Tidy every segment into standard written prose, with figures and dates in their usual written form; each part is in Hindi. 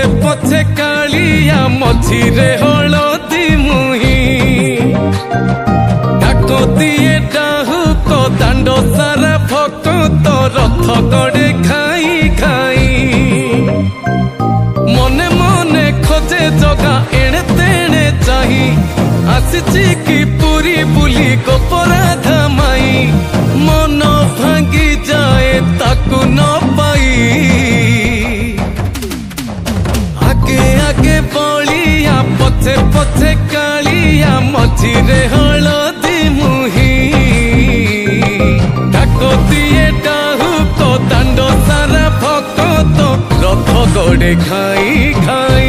पछे पछे कालिया मझिरे हलदी मुही डाको दिए डाहु को दांड सारा भक्त रथ गड़े खाई खाई मने मने खोजे जगा एणे तेणे चाही आसिची की पूरी बुली गोपराधा माई मन भांगी जाए ताकू न पाई आगे आगे बलिया पछे पछे कालिया मझिरे हलदी मुही डाको दिए डाहु को दांड सारा भक्त रथ गड़े खाई खाई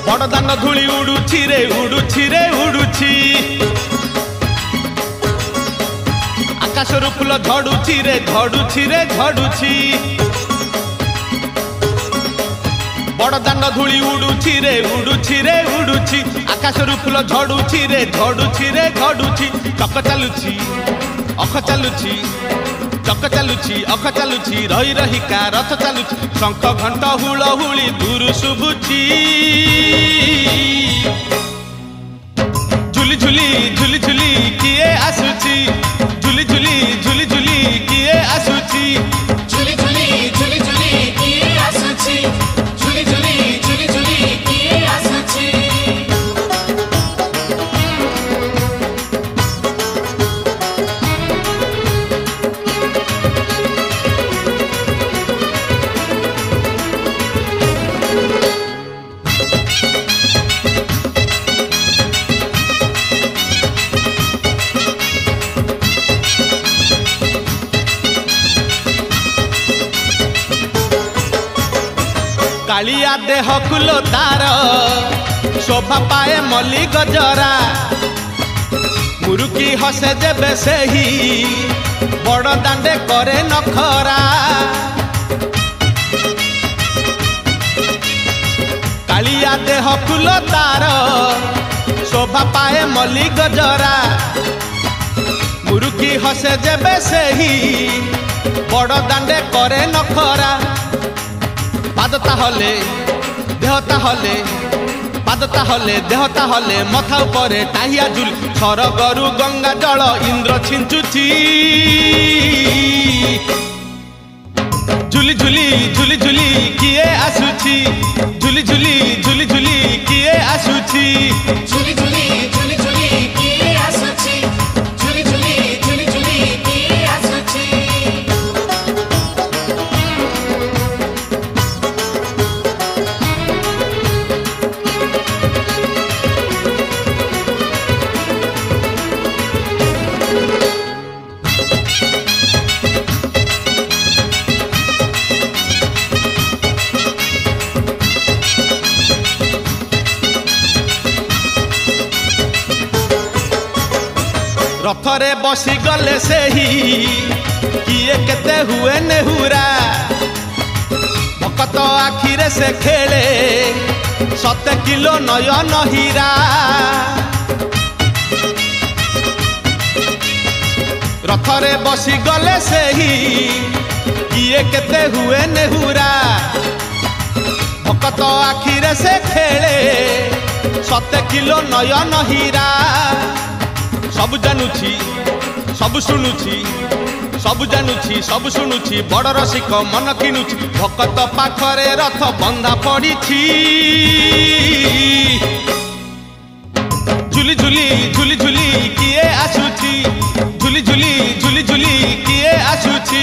बड़दान धूली उड़ुछि रे उड़ुछि रे उड़ुछि आकाशरू फूल झड़ुछि रे झड़ुछि रे झड़ुछि बड़दान धूली उड़ुछि रे उड़ुछि रे उड़ुछि आकाशरू फूल झड़ुछि रे झड़ुछि रे झड़ुछि चक चालुछि अख चालुछि चक चालुछि अख चालुछि रही रही का रथ चालुछि शंख घंट हुल हुली दूर शुभुछि झुली झुली झुली झुली किए आसुछि झुली झुली झुली झुली किए आसुछि झुली झुली झुली झुली किए आसुछि झुली झुली झुली झुली किए आसुछि कालिया देह कुलो तार शोभा पाए मल्ली गजरा मुरुकी हसे जेबे सेही बड़ दांडे करे नखरा कालिया देह कुलो तार शोभा पाए मल्ली गजरा मुरुकी हसे जेबे सेही बड़ दांडे करे नखरा पादता हले देहता हले पादता हले देहता हले मथा उपरे टाहिया झुल सरगरु गंगा जल इंद्र छिंचुची झुली झुली झुली झुली किए आसुची झुली झुली झुली झुली किए आसुची झुली झुली झुली झुली किए आसुछि झुली झुली झुली झुली किए आसुछि ରଥରେ ବସି ଗଲେ ସେହି କିଏ କେତେ ହୁଏ ନେହୁରା ଭକତ ଆଖିରେ ସେ ଖେଳେ 7 କିଲୋ ନୟନ ହୀରା ରଥରେ ବସି ଗଲେ ସେହି କିଏ କେତେ ହୁଏ ନେହୁରା ଭକତ ଆଖିରେ ସେ ଖେଳେ 7 କିଲୋ ନୟନ ହୀରା ସବୁ ଜାଣୁଛି ସବୁ ଶୁଣୁଛି ସବୁ ଜାଣୁଛି ସବୁ ଶୁଣୁଛି ବଡ଼ ରସିକ ମନ କିଣୁଛି ଭକତ ପାଖରେ ରଥ ବନ୍ଧା ପଡ଼ିଛି ଝୁଲି ଝୁଲି ଝୁଲି ଝୁଲି କିଏ ଆସୁଛି ଝୁଲି ଝୁଲି ଝୁଲି ଝୁଲି କିଏ ଆସୁଛି